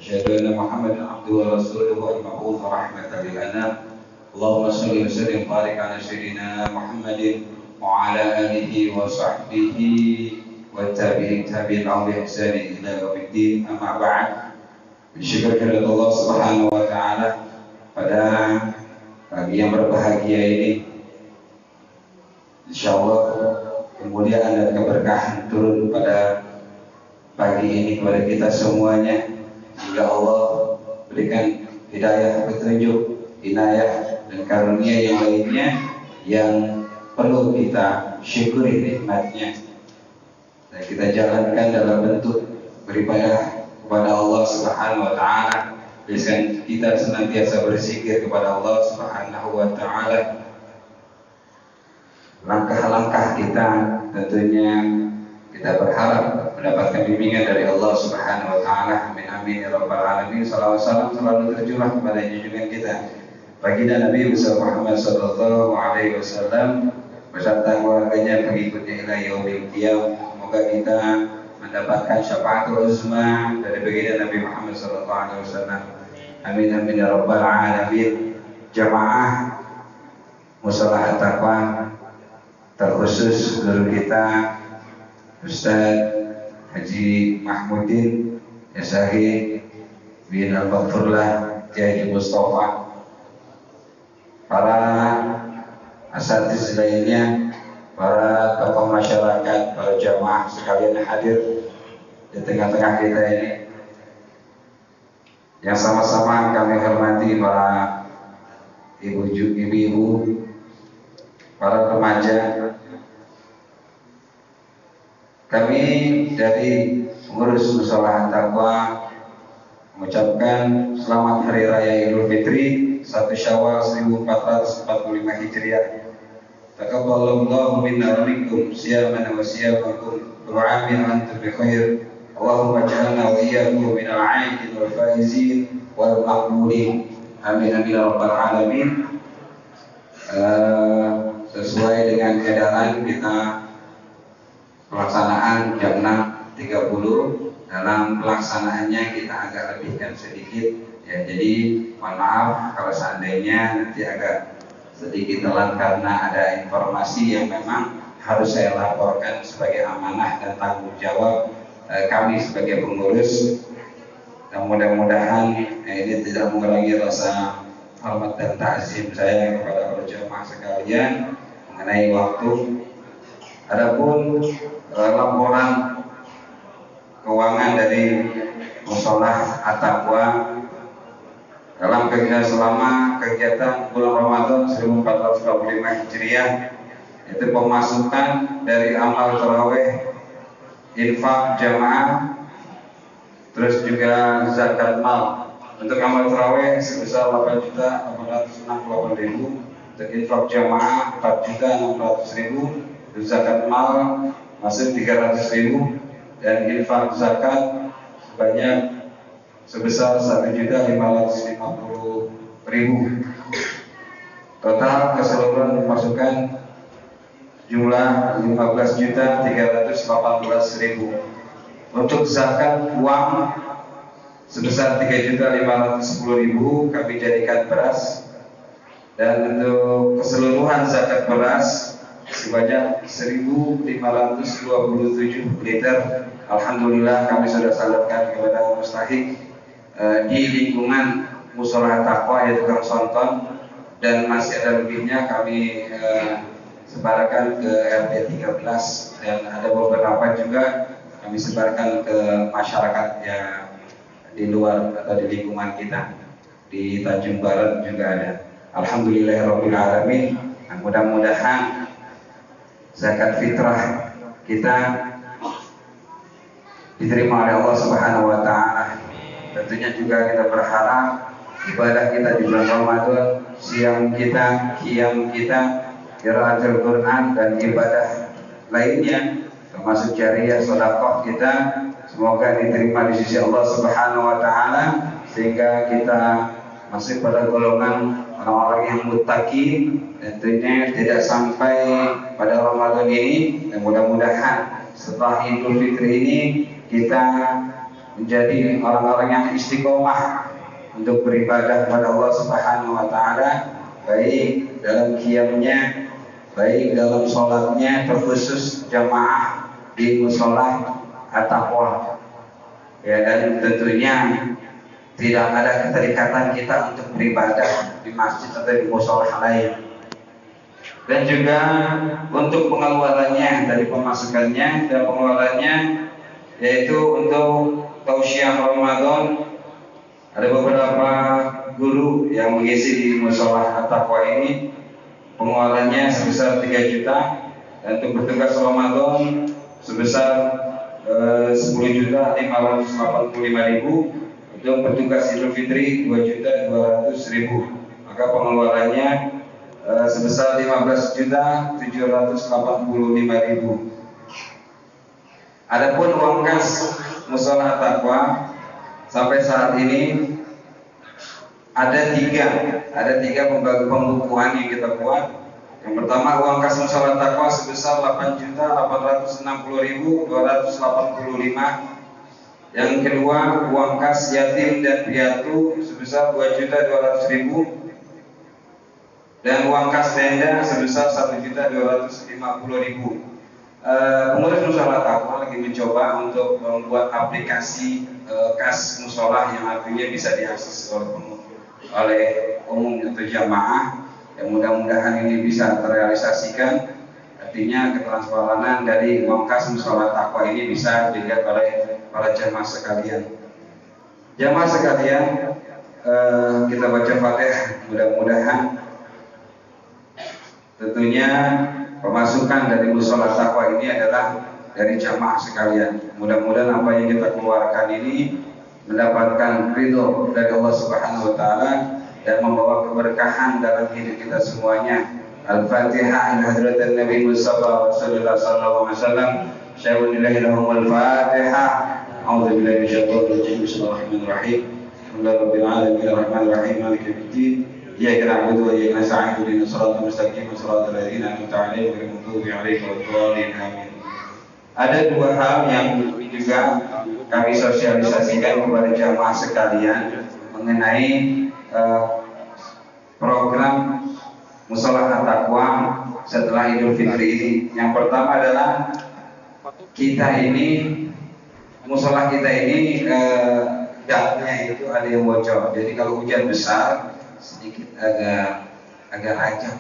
أشهد أن محمدا عبده ورسوله المبعوث رحمة للأنام. اللهم صل وسلم وبارك على سيدنا محمد وعلى آله وصحبه والتابعين لهم بإحسان إلى يوم الدين. أما بعد, bersyukur kepada Allah Subhanahu wa taala pada pagi yang berbahagia ini. Insyaallah kemuliaan dan keberkahan turun pada pagi ini kepada kita semuanya, hingga Allah berikan hidayah, petunjuk, inayah dan karunia yang lainnya yang perlu kita syukuri nikmatnya dan kita jalankan dalam bentuk beribadah kepada Allah Subhanahu wa taala. Biasakan kita senantiasa berzikir kepada Allah Subhanahu wa taala. Langkah-langkah kita tentunya kita berharap mendapatkan bimbingan dari Allah Subhanahu wa taala. Amin amin ya rabbal alamin. Salawat salam selalu tercurah kepada junjungan kita baginda Nabi besar Muhammad sallallahu alaihi wasallam beserta keluarganya, pengikutnya ila yaumil qiyamah. Semoga kita mendapatkan syafaatul uzma dari baginda Nabi Muhammad sallallahu alaihi wasallam. Amin amin ya rabbal alamin. Jamaah Musholah At-Taqwa, terkhusus guru kita Ustaz Haji Mahmudin Yasahi bin Al-Baghfurlah Haji Mustafa, para asatiz lainnya, para tokoh masyarakat, para jamaah sekalian hadir di tengah-tengah kita ini, yang sama-sama kami hormati para ibu-ibu, para remaja. Kami dari pengurus Musholah At-Taqwa mengucapkan selamat Hari Raya Idul Fitri 1 Syawal 1445 Hijriah. Taqabbalallahu minna wa minkum siyamana wa siyamakum wa amin antum bi khair. Allahumma ij'alna wa iyyakum minal 'aidin wal faizin wal maqbulin. Amin amin ya rabbal alamin. Sesuai dengan edaran kita pelaksanaan jam 6.30. Dalam pelaksanaannya kita agak lebihkan sedikit ya, jadi mohon maaf kalau seandainya nanti agak sedikit telat karena ada informasi yang memang harus saya laporkan sebagai amanah dan tanggung jawab kami sebagai pengurus. Dan mudah-mudahan ini tidak mengurangi rasa hormat dan ta'zim saya kepada para jamaah sekalian mengenai waktu. Adapun laporan keuangan dari Musholah At-Taqwa dalam kegiatan selama kegiatan bulan Ramadan 1445 Hijriah, itu pemasukan dari amal tarawih, infak jamaah, terus juga zakat mal. Untuk amal tarawih sebesar 8.868.000, untuk infak jamaah 4.600.000, untuk zakat mal masuk 300.000, dan infak zakat sebanyak sebesar 1.550.000. Total keseluruhan pemasukan jumlah 15.318.000. Untuk zakat uang sebesar 3.510.000 kami jadikan beras, dan untuk keseluruhan zakat beras sebanyak 1.527 liter. Alhamdulillah kami sudah salurkan kepada mustahik di lingkungan Musholah At-Taqwa yaitu Gang Sonton, dan masih ada lebihnya kami sebarkan ke RT 13, dan ada beberapa juga kami sebarkan ke masyarakat yang di luar atau di lingkungan kita. Di Tanjung Barat juga ada. Alhamdulillahirabbil alamin. Mudah-mudahan zakat fitrah kita diterima oleh Allah Subhanahu wa taala. Tentunya juga kita berharap ibadah kita di bulan Ramadan, siang kita, qiyam kita, qiraatul Quran dan ibadah lainnya termasuk jariyah sedekah kita semoga diterima di sisi Allah Subhanahu wa taala, sehingga kita masih pada golongan orang-orang yang muttaqin. Tentunya tidak sampai pada Ramadan ini, dan mudah-mudahan setelah Idul Fitri ini kita menjadi orang-orang yang istiqomah untuk beribadah kepada Allah Subhanahu wa taala, baik dalam qiyamnya, baik dalam sholatnya, terkhusus jamaah di mushola at-taqwa. Ya, dan tentunya tidak ada keterikatan kita untuk beribadah di masjid atau di mushola lain. Dan juga untuk pengeluarannya dari pemasukannya dan pengeluarannya, yaitu untuk tausiah Ramadan, ada beberapa guru yang mengisi di mushola at-taqwa ini, pengeluarannya sebesar 3 juta, dan untuk bertugas Ramadan sebesar 10.585.000, untuk bertugas Idul Fitri 2.200.000, maka pengeluarannya sebesar 15.785.000. Adapun uang kas mushola at-taqwa sampai saat ini ada tiga pembukuan yang kita buat. Yang pertama, uang kas mushola at-taqwa sebesar 8.860.285. Yang kedua, uang kas yatim dan piatu sebesar 2.200.000. Dan uang kas tenda sebesar 1.250.000. Pengurus mushola at-taqwa lagi mencoba untuk membuat aplikasi kas mushola yang artinya bisa diakses oleh umum atau jamaah. Yang mudah-mudahan ini bisa terrealisasikan. Artinya ketransparan dari uang kas mushola at-taqwa ini bisa dilihat oleh para jamaah sekalian. Jamaah sekalian, kita baca Fatihah. Mudah-mudahan tentunya pemasukan dari mushola at-taqwa ini adalah dari jamaah sekalian. Mudah-mudahan apa yang kita keluarkan ini mendapatkan ridho dari Allah Subhanahu wa taala dan membawa keberkahan dalam hidup kita semuanya. Al-Fatihah ila hadratin Nabi Mustafa sallallahu alaihi wasallam. Syai'un al-Fatihah. A'udzu billahi minasyaitonir rajim. Bismillahirrahmanirrahim. Alhamdulillahirabbil alamin arrahmanir rahim maliki yaumiddin. Iyyaka na'budu wa iyyaka nasta'in ihdinas siratal mustaqim siratal ladzina an'amta 'alaihim ghairil maghdubi 'alaihim waladdallin. Amin. Ada dua hal yang juga kami sosialisasikan kepada jamaah sekalian mengenai program mushola at-taqwa setelah Idul Fitri ini. Yang pertama adalah mushola kita ini daknya itu ada yang bocor. Jadi kalau hujan besar sedikit agak rajak.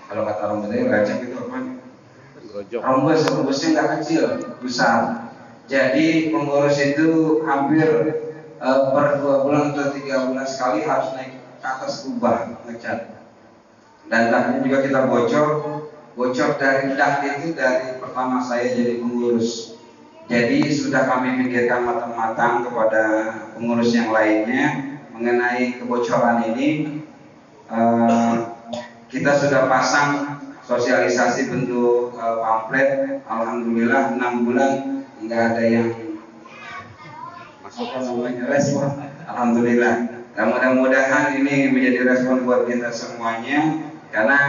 Kalau kata orang Betawi, rajak itu apa? Rembesnya nggak kecil, besar. Jadi pengurus itu hampir per 2 bulan atau 3 bulan sekali harus naik ke atas kubah ngecat. Dan daknya juga kita bocor dari dak itu dari pertama saya jadi pengurus. Jadi sudah kami pikirkan matang-matang kepada pengurus yang lainnya mengenai kebocoran ini. Kita sudah pasang sosialisasi bentuk pamflet. Alhamdulillah 6 bulan nggak ada yang respon. Alhamdulillah. Dan mudah-mudahan ini menjadi respon buat kita semuanya. Karena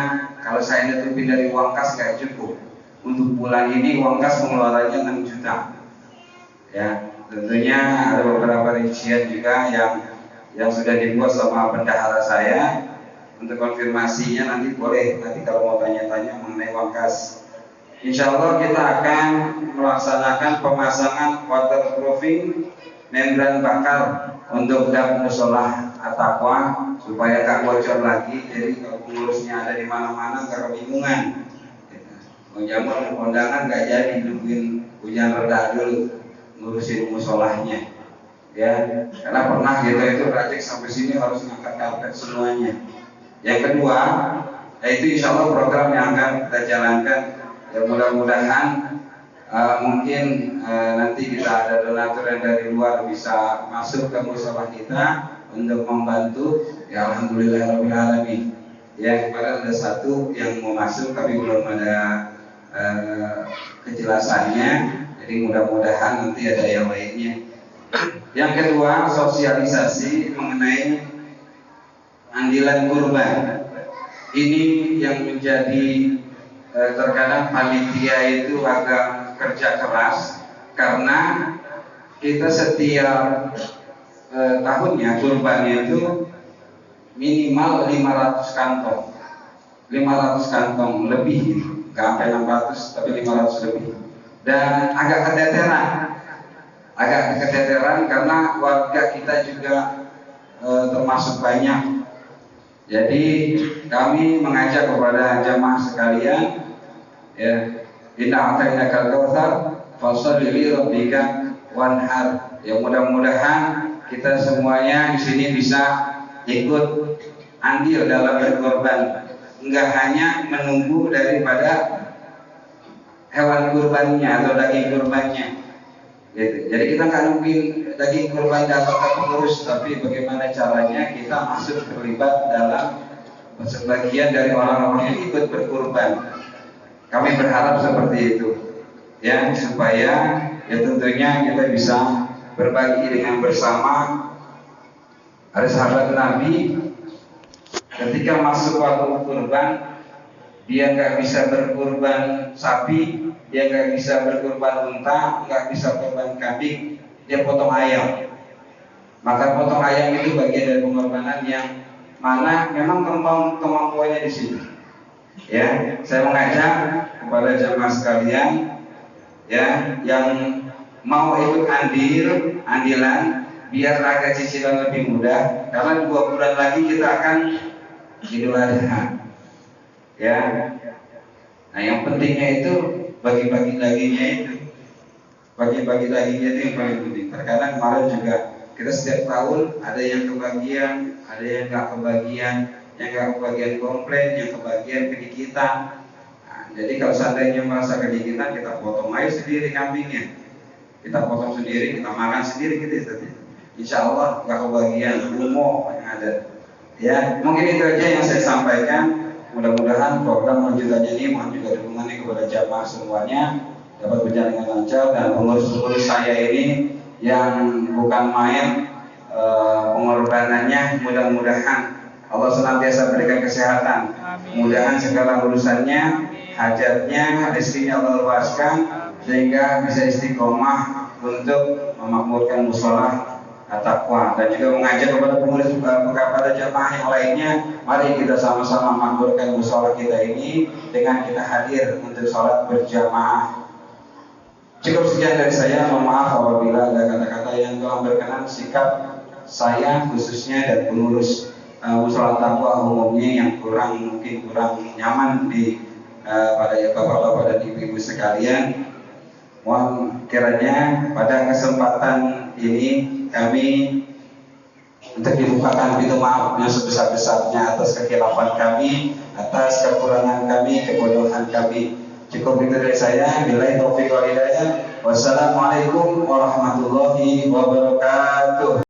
kalau saya nutupin dari uang kas nggak cukup. Untuk bulan ini uang kas pengeluarannya 6 juta. Ya, tentunya ada beberapa rincian juga yang sudah dibuat sama bendahara saya. Untuk konfirmasinya nanti boleh, nanti kalau mau tanya-tanya mengenai uang kas. Insya Allah kita akan melaksanakan pemasangan waterproofing membran bakar untuk dak mushola at-taqwa supaya gak bocor lagi. Jadi kalau pengurusnya ada di mana-mana gak kebingungan. Mau jamur kondangan gak jadi, nungguin hujan reda dulu ngurusin musholahnya. Ya, karena pernah kita itu rajik sampai sini harus ngangkat karpet semuanya. Yang kedua, yaitu insya Allah program yang akan kita jalankan. Ya mudah-mudahan mungkin nanti kita ada donatur yang dari luar bisa masuk ke mushola kita untuk membantu. Ya alhamdulillahirabbil alamin. Ya kemarin ada satu yang mau masuk tapi belum ada kejelasannya. Jadi mudah-mudahan nanti ada yang lainnya. Yang kedua, sosialisasi mengenai andilan kurban. Ini yang menjadi terkadang panitia itu agak kerja keras karena kita setiap tahunnya kurbannya itu minimal 500 kantong. 500 kantong lebih, nggak sampai 600 tapi 500 lebih. Dan agak keteteran karena warga kita juga termasuk banyak. Jadi kami mengajak kepada jamaah sekalian, ya, inna a'tainakal kautsar fasholli li rabbika wanhar. Ya, mudah-mudahan kita semuanya di sini bisa ikut andil dalam berkorban. Enggak hanya menunggu daripada hewan kurbannya atau daging kurbannya, gitu. Jadi kita nggak nungguin daging kurban datang ke pengurus, tapi bagaimana caranya kita masuk terlibat dalam sebagian dari orang-orang yang ikut berkurban. Kami berharap seperti itu, ya, supaya ya tentunya kita bisa berbagi dengan bersama. Ada sahabat Nabi ketika masuk waktu kurban, dia nggak bisa berkurban sapi, dia nggak bisa berkurban unta, nggak bisa kurban kambing, dia potong ayam. Maka potong ayam itu bagian dari pengorbanan yang mana memang kemampuannya di sini. Ya, saya mengajak kepada jamaah sekalian, ya, yang mau ikut andilan, biar agak cicilan lebih mudah, karena 2 bulan lagi kita akan Idul Adha, ya. Nah, yang pentingnya itu bagi-bagi dagingnya itu yang paling penting. Terkadang kemarin juga kita setiap tahun ada yang kebagian, ada yang nggak kebagian, yang nggak kebagian komplain, yang kebagian kedikitan. Nah, jadi kalau seandainya merasa kedikitan, kita potong aja sendiri kambingnya, kita potong sendiri, kita makan sendiri gitu ya. Insya Allah nggak kebagian umum yang ada. Ya, mungkin itu aja yang saya sampaikan. Mudah-mudahan program lanjutannya ini mohon juga dukungannya kepada jamaah semuanya dapat berjalan dengan lancar, dan pengurus-pengurus saya ini yang bukan main pengorbanannya, mudah-mudahan Allah senantiasa berikan kesehatan. Mudah-mudahan segala urusannya, hajatnya, rezekinya Allah luaskan sehingga bisa istiqomah untuk memakmurkan mushola at-taqwa, dan juga mengajak kepada pengurus kepada jamaah yang lainnya, mari kita sama-sama makmurkan mushola kita ini dengan kita hadir untuk sholat berjamaah. Cukup sekian dari saya, mohon maaf apabila ada kata-kata yang kurang berkenan sikap saya khususnya dan pengurus mushola at-taqwa umumnya yang mungkin kurang nyaman di pada bapak-bapak dan ibu-ibu sekalian. Mohon kiranya pada kesempatan ini kami untuk dibukakan pintu maaf yang sebesar-besarnya atas kekhilafan kami, atas kekurangan kami, kebodohan kami. Cukup itu dari saya. Billahi taufiq wal hidayah. Wassalamualaikum warahmatullahi wabarakatuh.